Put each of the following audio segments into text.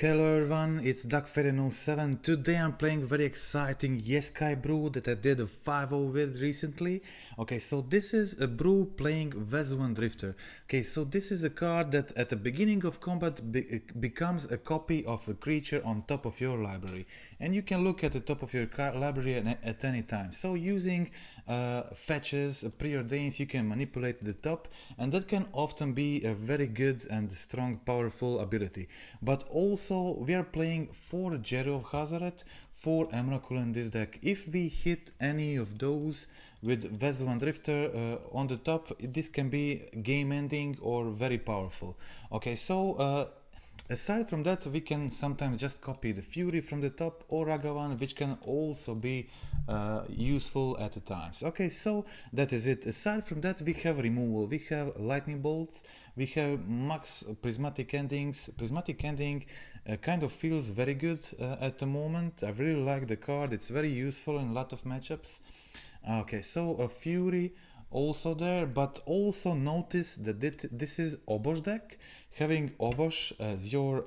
Hello everyone, it's DuckFairy07. Today I'm playing very exciting Jeskai brew that I did a 5-0 with recently. Okay, so this is a brew playing Vesuvan Drifter. Okay, so this is a card that at the beginning of combat becomes a copy of a creature on top of your library. And you can look at the top of your library at any time. So using fetches, preordains, you can manipulate the top, and that can often be a very good and strong, powerful ability. But also we are playing 4 Djeru and Hazoret, 4 Emrakul in this deck. If we hit any of those with Vesuvan Drifter on the top, this can be game ending or very powerful. Okay, so aside from that, we can sometimes just copy the Fury from the top or Ragavan, which can also be useful at times. Okay, so that is it. Aside from that, we have removal, we have lightning bolts, we have max prismatic endings. Prismatic ending kind of feels very good at the moment. I really like the card, it's very useful in a lot of matchups. Okay, so a Fury also there, but also notice that this is Obosh deck. Having Obosh as your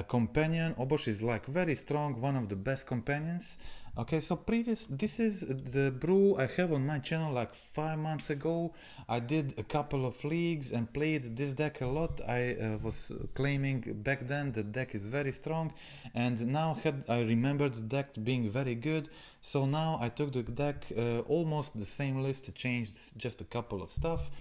companion, Obosh is like very strong, one of the best companions. Okay, so this is the brew I have on my channel like 5 months ago. I did a couple of leagues and played this deck a lot. I was claiming back then the deck is very strong, and now I remembered the deck being very good. So now I took the deck almost the same list, changed just a couple of stuff.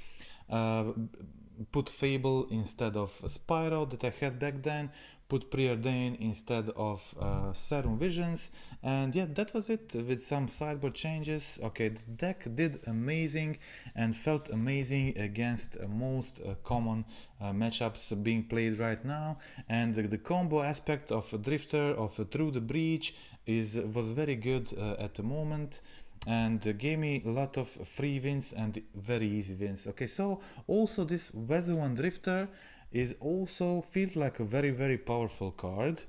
Put Fable instead of Spyro that I had back then, put Preordain instead of Serum Visions, and yeah, that was it with some sideboard changes. Okay, the deck did amazing and felt amazing against most common matchups being played right now, and the combo aspect of a Drifter, of Through the Breach was very good at the moment, and gave me a lot of free wins and very easy wins. Okay, so also this Vesuvan Drifter is also feels like a very powerful card,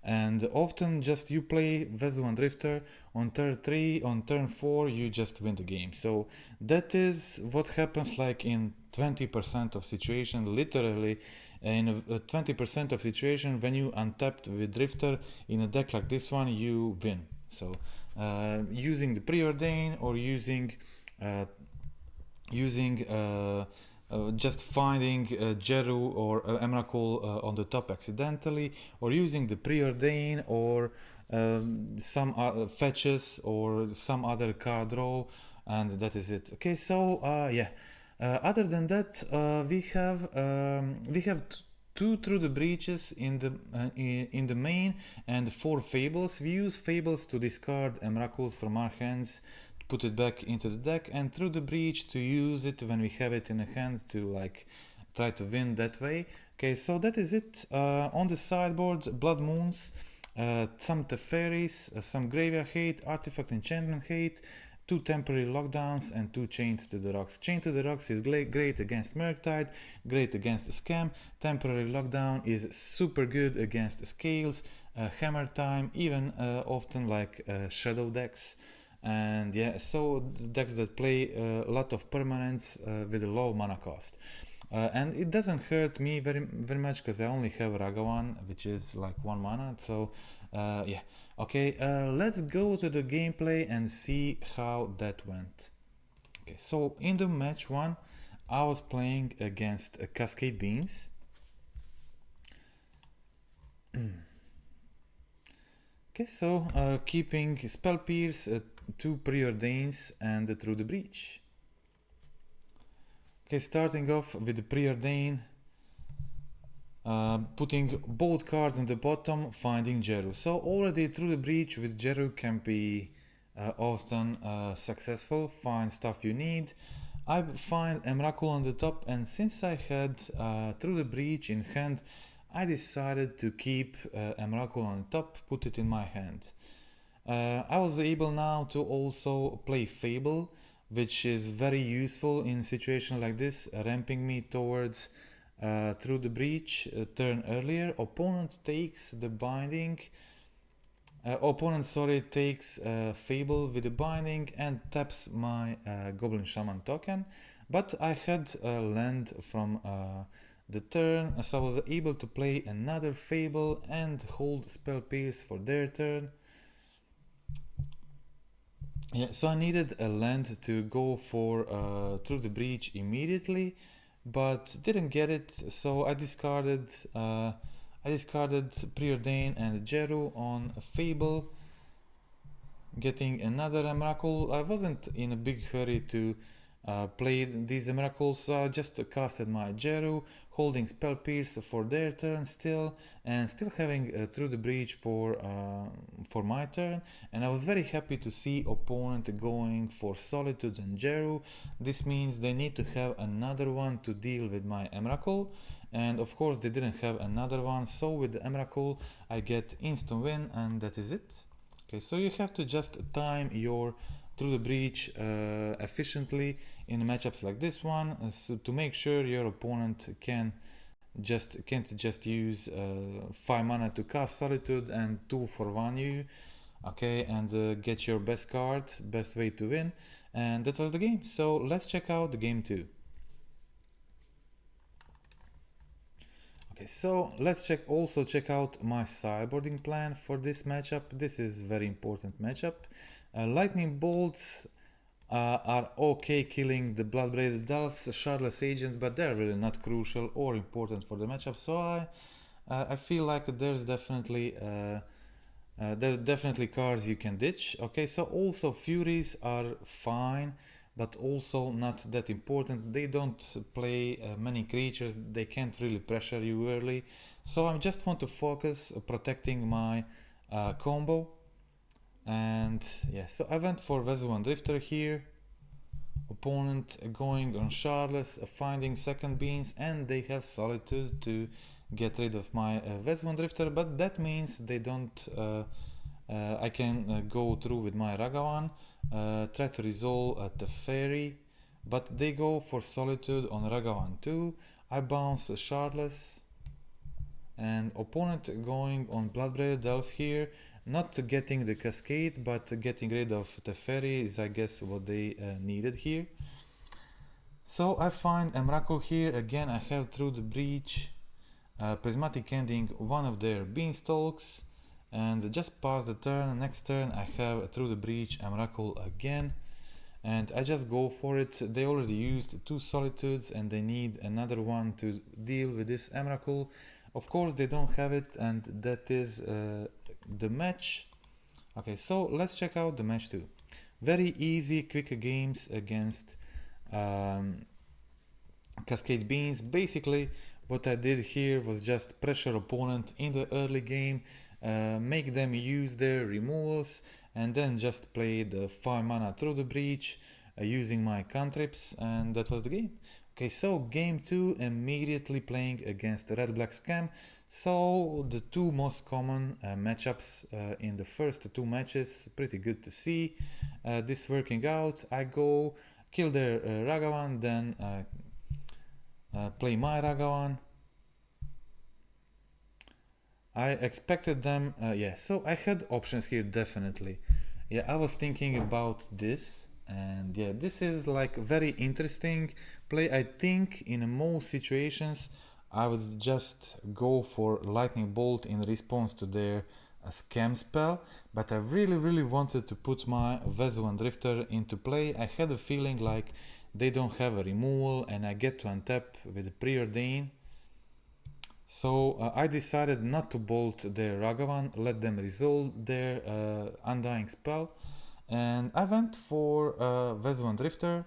and often just you play Vesuvan Drifter on turn 3, on turn 4 you just win the game. So that is what happens like in 20% of situation, literally in 20% of situation when you untapped with Drifter in a deck like this one, you win. So using the Preordain or using just finding Djeru or Emrakul on the top accidentally, or using the Preordain or some fetches or some other card draw, and that is it. Okay, so yeah. Other than that, we have two Through the Breaches in the main and 4 Fables. We use Fables to discard Emrakuls from our hands, put it back into the deck, and Through the Breach to use it when we have it in the hand to like try to win that way. Okay, so that is it. On the sideboard, Blood Moons, some Teferis, some Graveyard Hate, Artifact Enchantment Hate, 2 temporary lockdowns and 2 Chained to the Rocks. Chained to the Rocks is great against Murktide, great against Scam. Temporary lockdown is super good against Scales, Hammer Time, even often like Shadow decks. And yeah, so decks that play a lot of permanents with a low mana cost. And it doesn't hurt me very much because I only have Ragavan, which is like 1 mana. So yeah, okay, let's go to the gameplay and see how that went. Okay, so in the match 1, I was playing against Cascade Beans. Okay, so keeping Spell Pierce, 2 Preordains and Through the Breach. Okay, starting off with the Preordain, putting both cards in the bottom, finding Djeru. So already Through the Breach with Djeru can be often successful, find stuff you need. I find Emrakul on the top, and since I had Through the Breach in hand, I decided to keep Emrakul on top, put it in my hand. I was able now to also play Fable, which is very useful in a situation like this, ramping me towards Through the Breach turn earlier. Opponent takes the binding. Takes Fable with the binding and taps my Goblin Shaman token, but I had land from the turn, so I was able to play another Fable and hold Spell Pierce for their turn. Yeah, so I needed a land to go for Through the Breach immediately, but didn't get it, so I discarded Preordain and Djeru on a Fable, getting another Emrakul. I wasn't in a big hurry to play these Emrakuls, so I just casted my Djeru, holding Spell Pierce for their turn still, and still having Through the Breach for my turn. And I was very happy to see opponent going for Solitude and Djeru. This means they need to have another one to deal with my Emrakul, and of course they didn't have another one, so with the Emrakul I get instant win, and that is it. Okay, so you have to just time your Through the Breach efficiently in matchups like this one, so to make sure your opponent can't just use 5 mana to cast Solitude and 2 for 1 you, okay, and get your best card, best way to win. And that was the game. So let's check out the game 2. Okay, so let's check out my sideboarding plan for this matchup. This is very important matchup. Lightning bolts are okay killing the Bloodbraided Elves, Shardless Agent, but they're really not crucial or important for the matchup. So I feel like there's definitely cards you can ditch. Okay, so also Furies are fine, but also not that important. They don't play many creatures, they can't really pressure you early. So I just want to focus protecting my combo. And yeah, so I went for Vesuvan Drifter here. Opponent going on Shardless, finding second beans, and they have Solitude to get rid of my Vesuvan Drifter, but that means they don't I can go through with my Ragavan, try to resolve the Fairy, but they go for Solitude on Ragavan too. I bounce Shardless, and opponent going on Bloodbraided Elf here, not getting the Cascade, but getting rid of the Fairy is, I guess, what they needed here. So I find Emrakul here. Again, I have Through the Breach, Prismatic Ending one of their Beanstalks, and just pass the turn. Next turn I have Through the Breach Emrakul again, and I just go for it. They already used 2 Solitudes and they need another one to deal with this Emrakul. Of course they don't have it, and that is the match. Okay, so let's check out the match 2. Very easy, quick games against Cascade Beans. Basically what I did here was just pressure opponent in the early game, make them use their removals, and then just play the 5 mana Through the Breach using my cantrips, and that was the game. Okay, so game 2, immediately playing against Red Black Scam. So the 2 most common matchups in the first 2 matches, pretty good to see this working out. I go kill their Ragavan, then play my Ragavan. I expected them, yeah, so I had options here, definitely. Yeah, I was thinking about this, and yeah, this is like very interesting play. I think in most situations I would just go for Lightning Bolt in response to their scam spell, but I really wanted to put my Vesuvan Drifter into play. I had a feeling like they don't have a removal and I get to untap with Preordain. So I decided not to bolt their Ragavan, let them resolve their Undying spell, and I went for Vesuvan Drifter,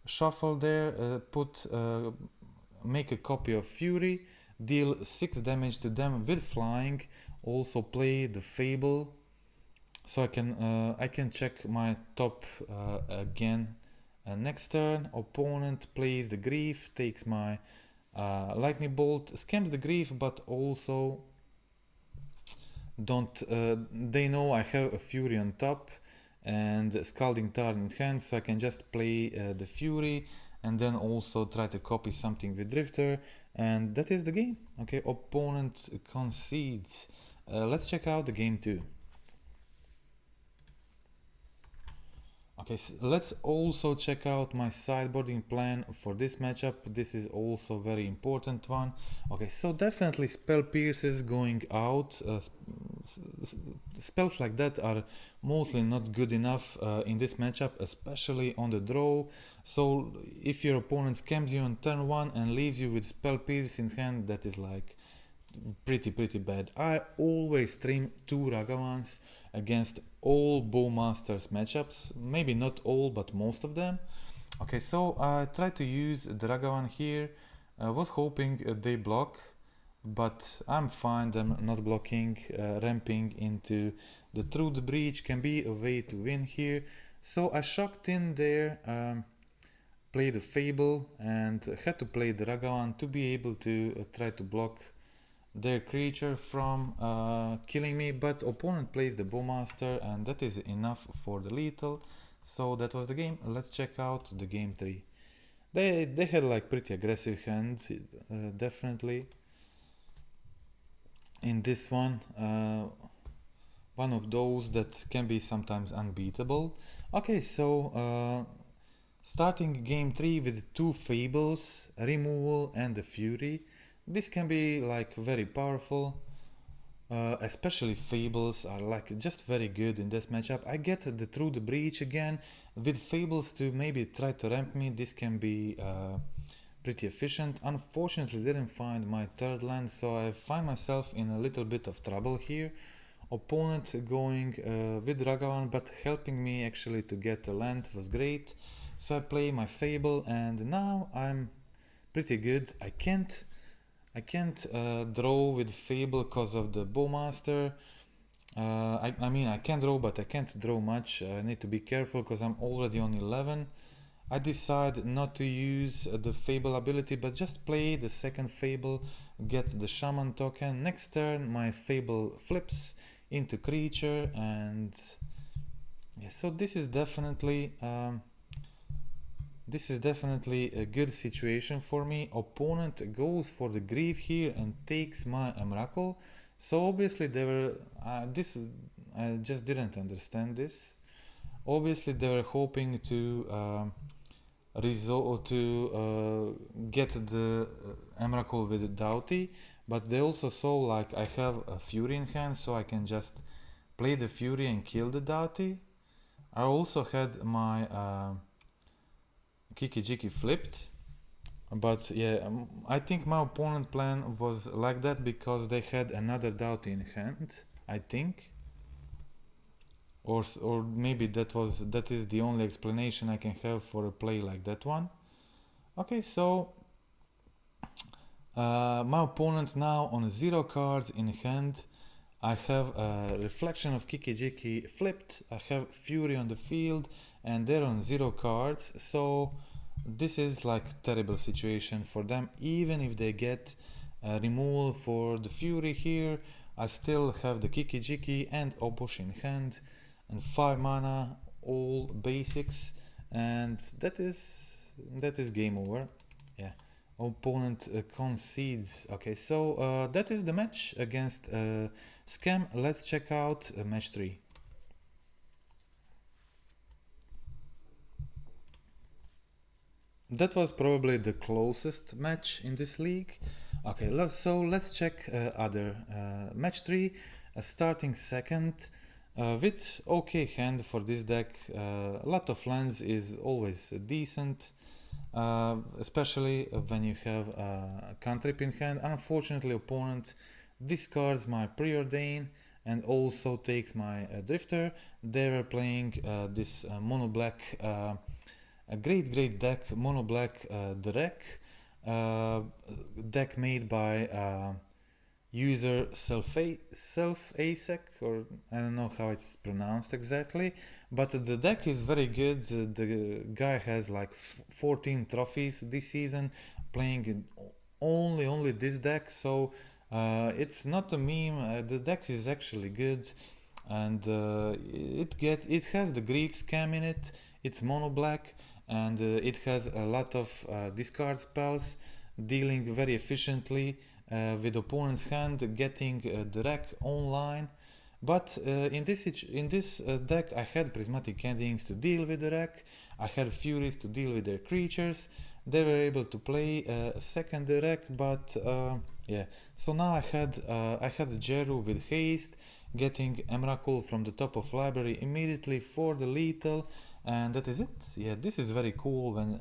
shuffle there, make a copy of Fury, deal 6 damage to them with flying, also play the Fable, so I can check my top again. Next turn, opponent plays the Grief, takes my Lightning Bolt, scams the Grief, but also don't they know I have a Fury on top and Scalding Tarn in hand, so I can just play the Fury and then also try to copy something with Drifter, and that is the game. Okay, opponent concedes. Let's check out the game 2. Okay, so let's also check out my sideboarding plan for this matchup. This is also a very important one. Okay, so definitely spell pierces going out. Spells like that are mostly not good enough in this matchup, especially on the draw. So if your opponent scams you on turn 1 and leaves you with spell pierce in hand, that is like pretty bad. I always stream 2 Ragavans against all Bowmasters matchups, maybe not all but most of them. Okay, so I tried to use the Ragavan here. I was hoping they block, but I'm fine them not blocking. Ramping into the Through the Breach can be a way to win here. So I shocked in there, played the Fable and had to play the Ragavan to be able to try to block their creature from killing me, but opponent plays the Bowmaster and that is enough for the lethal. So that was the game. Let's check out the game 3. They had like pretty aggressive hands, definitely. In this one, one of those that can be sometimes unbeatable. Okay, so starting game 3 with 2 Fables, Removal and the Fury. This can be like very powerful, especially Fables are like just very good in this matchup. I get the Through the Breach again with Fables to maybe try to ramp me. This can be pretty efficient. Unfortunately didn't find my third land, so I find myself in a little bit of trouble here. Opponent going with Ragavan, but helping me actually to get a land was great. So I play my Fable and now I'm pretty good. I can't draw with Fable because of the Bowmaster. I mean, I can draw, but I can't draw much. I need to be careful because I'm already on 11. I decide not to use the Fable ability, but just play the second Fable, get the Shaman token. Next turn, my Fable flips into creature, and yeah, so this is definitely a good situation for me. Opponent goes for the Grief here and takes my Emrakul. So obviously they were, I just didn't understand this. Obviously they were hoping to get the Emrakul with Doughty, but they also saw like I have a Fury in hand, so I can just play the Fury and kill the Doughty. I also had my Kiki-Jiki flipped, but yeah, I think my opponent plan was like that because they had another Doughty in hand, I think, or maybe that is the only explanation I can have for a play like that one. Okay, so my opponent now on 0 cards in hand. I have a Reflection of Kiki-Jiki flipped, I have Fury on the field, and they're on 0 cards, so this is like terrible situation for them. Even if they get removal for the Fury here, I still have the Kiki-Jiki and Obosh in hand, and 5 mana, all basics, and that is game over. Yeah, opponent concedes. Okay, so that is the match against Scam. Let's check out match 3. That was probably the closest match in this league. Okay, so let's check other match 3. Starting second with okay hand for this deck. A lot of lands is always decent, especially when you have a cantrip in hand. Unfortunately, opponent discards my Preordain and also takes my Drifter. They were playing this mono black. A great deck, mono black deck made by user self-asec, or I don't know how it's pronounced exactly, but the deck is very good. The guy has like 14 trophies this season playing only this deck, so it's not a meme. The deck is actually good, and it has the Grief Scam in it. It's mono black, and it has a lot of discard spells, dealing very efficiently with opponent's hand, getting the deck online. But in this deck, I had Prismatic Endings to deal with the wreck. I had Furies to deal with their creatures. They were able to play a second wreck, but yeah. So now I had Djeru with haste, getting Emrakul from the top of library immediately for the lethal, and that is it. Yeah, this is very cool. When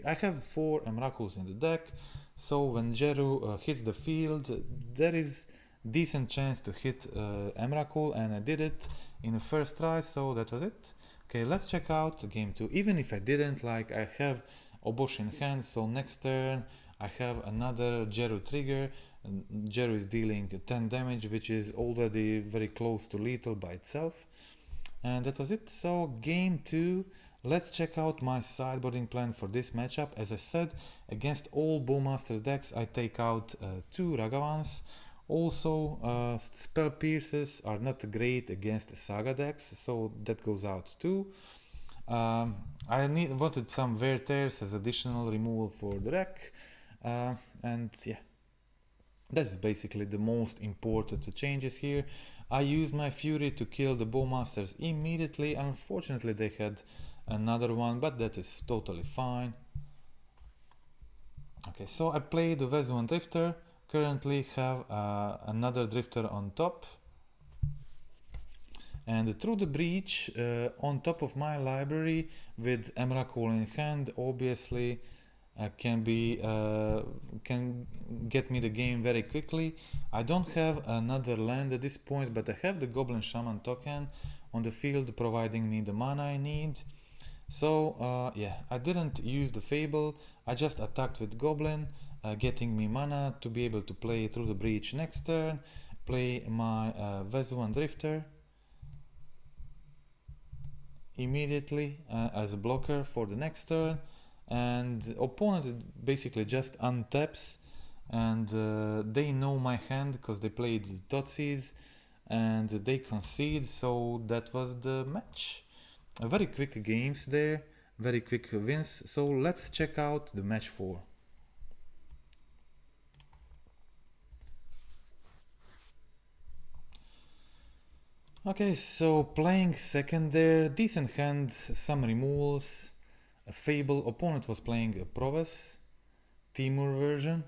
I have 4 Emrakuls in the deck, so when Djeru hits the field, there is decent chance to hit Emrakul, and I did it in the first try, so that was it. Okay, let's check out game 2. Even if I didn't, like, I have Obosh in hand, so next turn I have another Djeru trigger. Djeru is dealing 10 damage, which is already very close to lethal by itself. And that was it. So game 2, let's check out my sideboarding plan for this matchup. As I said, against all Bowmasters decks I take out 2 Ragavans. Also, Spell Pierces are not great against Saga decks, so that goes out too. I wanted some Wear Tears as additional removal for the deck, and yeah, that's basically the most important changes here. I used my Fury to kill the Bowmasters immediately. Unfortunately, they had another one, but that is totally fine. Okay, so I played the Vesuvan Drifter. Currently have another Drifter on top. And Through the Breach on top of my library with Emrakul in hand, obviously can get me the game very quickly. I don't have another land at this point, but I have the Goblin Shaman token on the field providing me the mana I need. So yeah, I didn't use the Fable, I just attacked with Goblin, getting me mana to be able to play Through the Breach next turn, play my Vesuvan Drifter immediately as a blocker for the next turn, and opponent basically just untaps, and they know my hand because they played Totsis and they concede, so that was the match. Very quick games there, very quick wins, so let's check out the match 4. Okay, so playing second there, decent hand, some removals, a Fable. Opponent was playing a Prowess, Temur version.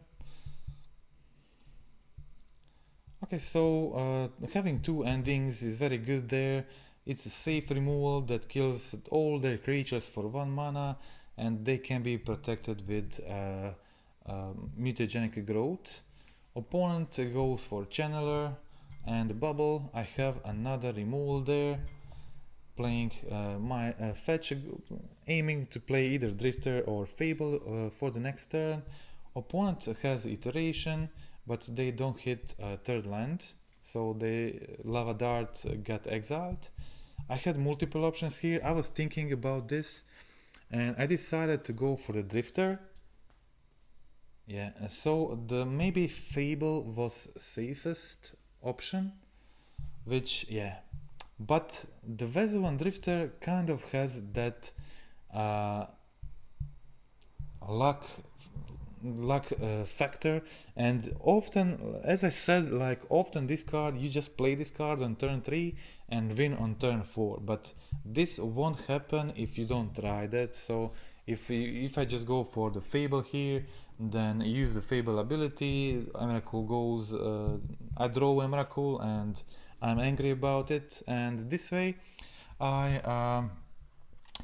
Okay, so having 2 endings is very good there. It's a safe removal that kills all their creatures for 1 mana, and they can be protected with mutagenic growth. Opponent goes for Channeler and Bubble. I have another removal there, playing my fetch, aiming to play either Drifter or Fable for the next turn. Opponent has Iteration, but they don't hit third land, so the Lava Dart got exiled. I had multiple options here. I was thinking about this and I decided to go for the Drifter. Yeah, so the maybe Fable was safest option, which, yeah, but the Vesuvan Drifter kind of has that luck factor, and often, as I said, like often this card, you just play this card on turn 3 and win on turn 4, but this won't happen if you don't try that. So if I just go for the Fable here, then use the Fable ability, Emrakul goes, I draw Emrakul and I'm angry about it, and this way I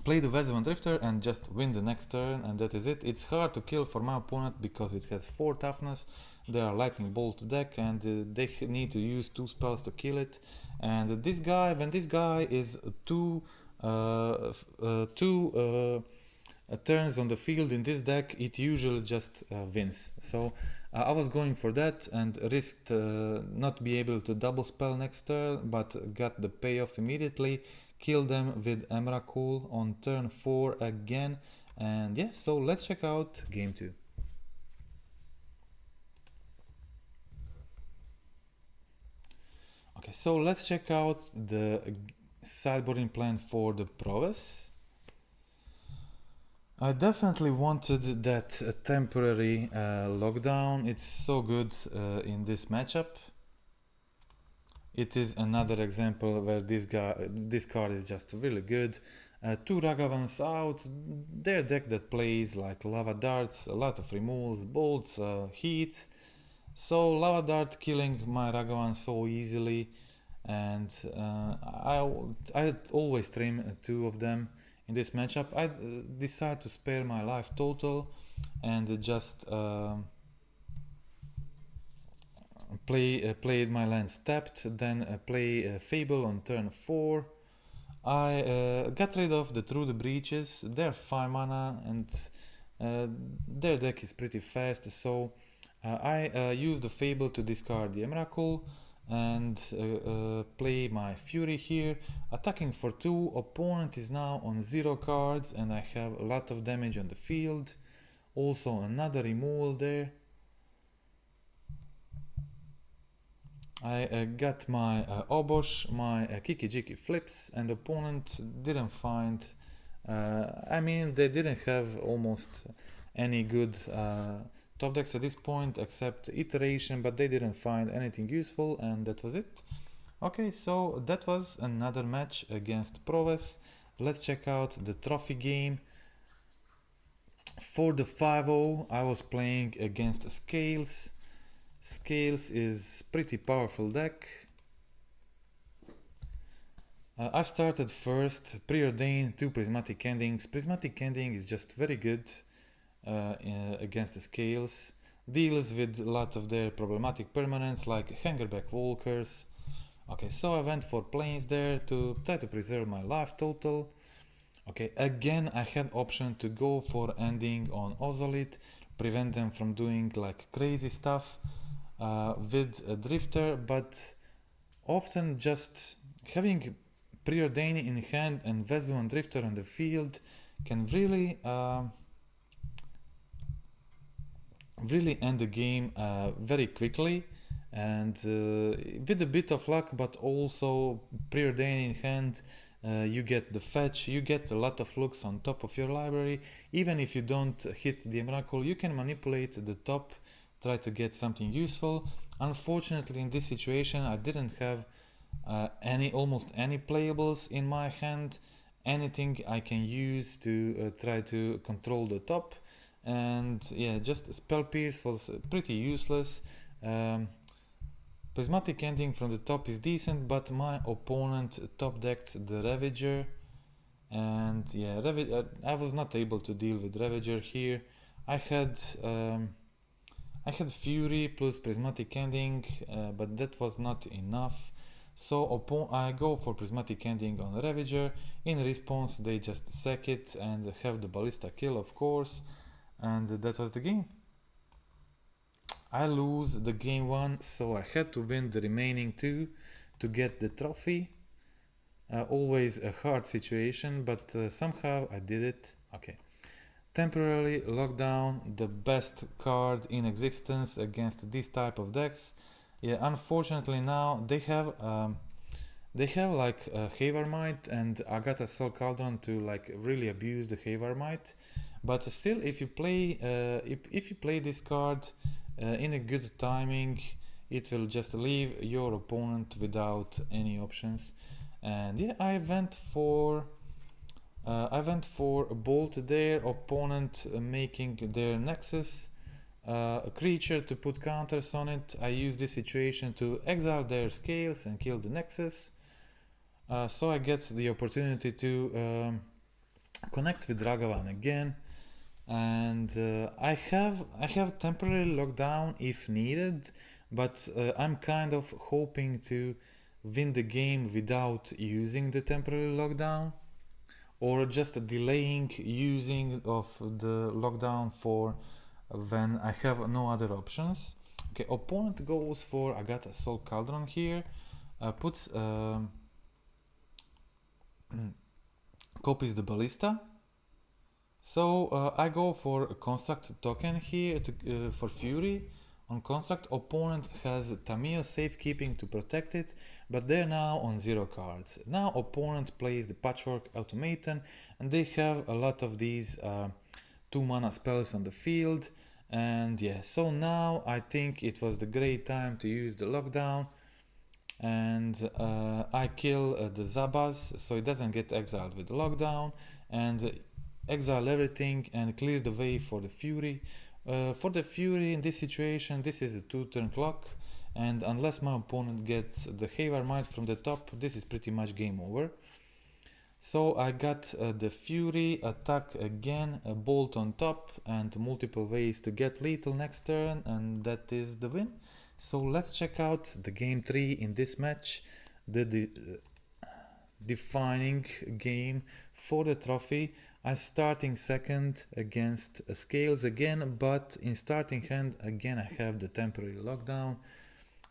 play the Vesuvan Drifter and just win the next turn, and that is it. It's hard to kill for my opponent because it has 4 toughness, they are lightning bolt deck, and they need to use 2 spells to kill it. And this guy, when this guy is two turns on the field in this deck, it usually just wins. So I was going for that and risked not be able to double spell next turn, but got the payoff immediately. Kill them with Emrakul on turn 4 again, and yeah, so let's check out game 2. Okay, so let's check out the sideboarding plan for the Prowess. I definitely wanted that temporary lockdown. It's so good in this matchup. it is another example where this card is just really good. Two Ragavans out, their deck that plays like Lava Darts, a lot of removals, bolts, heats. So Lava Dart killing my Ragavan so easily, and I always trim two of them in this matchup. I decide to spare my life total and just played my lands tapped, then play Fable on turn 4. I got rid of the Through the Breaches, they're 5 mana and their deck is pretty fast, so I use the Fable to discard the Emrakul and play my Fury here, attacking for 2. Opponent is now on 0 cards and I have a lot of damage on the field. Also another removal there. I got my Obosh, my Kiki Jiki flips, and opponent didn't find, I mean they didn't have almost any good top decks at this point except Iteration, but they didn't find anything useful and that was it. Okay, so that was another match against Prowess. Let's check out the trophy game. For the 5-0 I was playing against Scales. Scales is pretty powerful deck. I started first, Preordain, 2 Prismatic Endings. Prismatic Ending is just very good against the Scales. Deals with a lot of their problematic permanents like Hangerback Walkers. Okay, so I went for planes there to try to preserve my life total. Okay, again I had option to go for ending on Ozolith, prevent them from doing like crazy stuff with a Drifter, but often just having Preordain in hand and Vesuvan Drifter on the field can really really end the game very quickly, and with a bit of luck, but also Preordain in hand, you get the fetch, you get a lot of looks on top of your library. Even if you don't hit the Emrakul, you can manipulate the top, try to get something useful. Unfortunately in this situation I didn't have almost any playables in my hand, anything I can use to try to control the top, and yeah, just Spell Pierce was pretty useless. Prismatic Ending from the top is decent, but my opponent top decked the Ravager, and yeah, I was not able to deal with Ravager here. I had Fury plus Prismatic Ending, but that was not enough. So I go for Prismatic Ending on Ravager. In response, they just sack it and have the Ballista kill, of course, and that was the game. I lose the game 1, so I had to win the remaining 2 to get the trophy. Always a hard situation, but somehow I did it. Okay. Temporarily Lockdown, the best card in existence against this type of decks. Yeah, unfortunately now they have like Havermite and Agatha Soul Cauldron to like really abuse the Havermite. But still, if you play if you play this card in a good timing, it will just leave your opponent without any options. And yeah, I went for a bolt there, opponent making their Nexus a creature to put counters on it. I use this situation to exile their Scales and kill the Nexus. So I get the opportunity to connect with Ragavan again, and I have temporary lockdown if needed, but I'm kind of hoping to win the game without using the temporary lockdown, or just delaying using of the lockdown for when I have no other options. Okay, opponent goes for Agatha Soul Cauldron here, puts copies the Ballista. So I go for a construct token here for Fury. On construct, opponent has Tamiyo safekeeping to protect it, but they're now on 0 cards. Now opponent plays the Patchwork Automaton, and they have a lot of these 2 mana spells on the field. And yeah, so now I think it was the great time to use the lockdown. and I kill the Zabas so it doesn't get exiled with the lockdown, and exile everything and clear the way for the Fury. For the Fury in this situation, this is a 2-turn clock, and unless my opponent gets the Havar Might from the top, this is pretty much game over. So I got the Fury, attack again, a bolt on top, and multiple ways to get lethal next turn, and that is the win. So let's check out the game 3 in this match, the defining game for the trophy. I'm starting second against Scales again, but in starting hand again I have the temporary lockdown,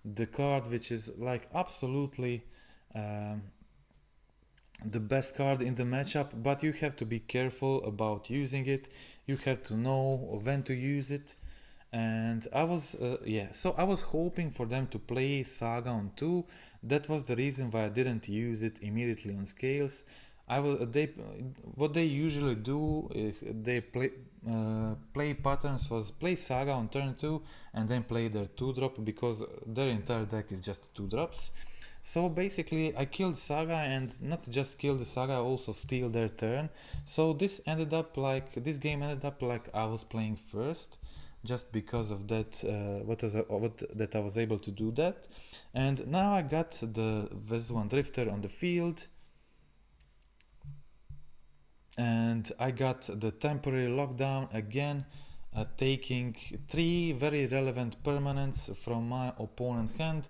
the card which is like absolutely the best card in the matchup, but you have to be careful about using it. You have to know when to use it. And I was so I was hoping for them to play Saga on 2. That was the reason why I didn't use it immediately on Scales. What they usually do, they play patterns was play Saga on turn 2 and then play their 2-drop, because their entire deck is just 2-drops. So basically I killed Saga, and not just killed the Saga, I also steal their turn. So this game ended up like I was playing first, just because of that, that I was able to do that. And now I got the Vesuvan Drifter on the field, and I got the temporary lockdown again, taking 3 very relevant permanents from my opponent hand,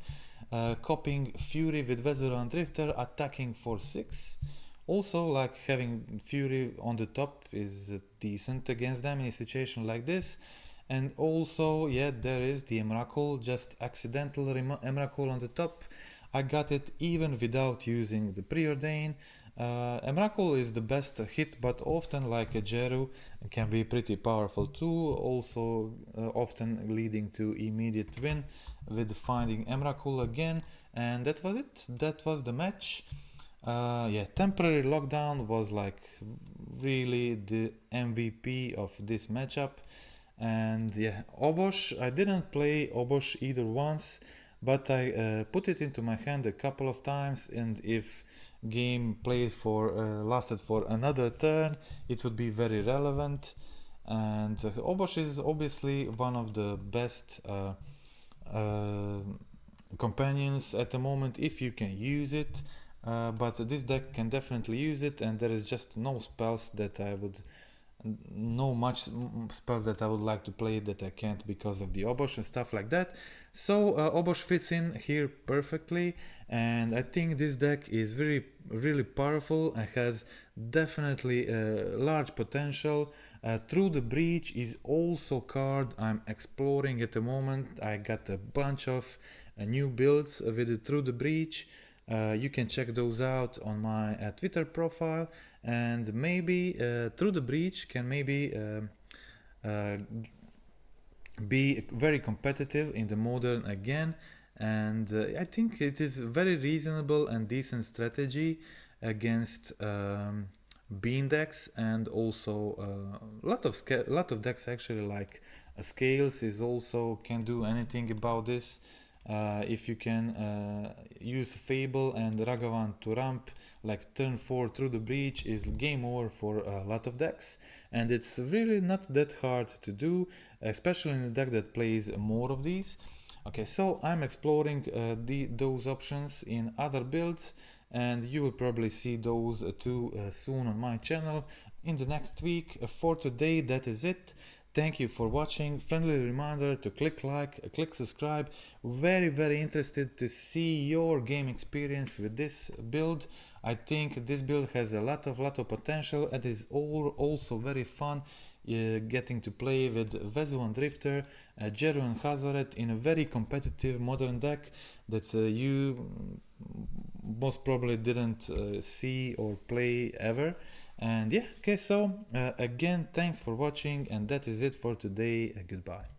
copying Fury with Vesuvan Drifter, attacking for 6. Also, like, having Fury on the top is decent against them in a situation like this. And also, yeah, there is the Emrakul, just accidental Emrakul on the top. I got it even without using the Preordain. Emrakul is the best hit, but often, like a Djeru, can be pretty powerful too, also often leading to immediate win with finding Emrakul again. And that was it, that was the match. Yeah, temporary lockdown was like really the MVP of this matchup. And yeah, Obosh, I didn't play Obosh either once, but I put it into my hand a couple of times, and if game played for lasted for another turn, it would be very relevant. And Obosh is obviously one of the best companions at the moment if you can use it, but this deck can definitely use it, and there is just no spells that I would like to play that I can't because of the Obosh and stuff like that. So Obosh fits in here perfectly, and I think this deck is really powerful and has definitely large potential. Through the Breach is also card I'm exploring at the moment. I got a bunch of new builds with the Through the Breach. You can check those out on my Twitter profile, and maybe Through the Breach can maybe be very competitive in the modern again. And I think it is very reasonable and decent strategy against bean decks, and also lot of decks actually, like Scales is also can do anything about this. If you can use Fable and Ragavan to ramp, like turn 4 Through the Breach is game over for a lot of decks, and it's really not that hard to do, especially in a deck that plays more of these. Okay, so I'm exploring those options in other builds, and you will probably see those too soon on my channel in the next week. For today, that is it. Thank you for watching. Friendly reminder to click like, click subscribe. Very interested to see your game experience with this build. I think this build has a lot of potential, and is also very fun getting to play with Vesuvan Drifter, Djeru and Hazoret in a very competitive modern deck that you most probably didn't see or play ever. And yeah, okay, so again, thanks for watching, and that is it for today. Goodbye.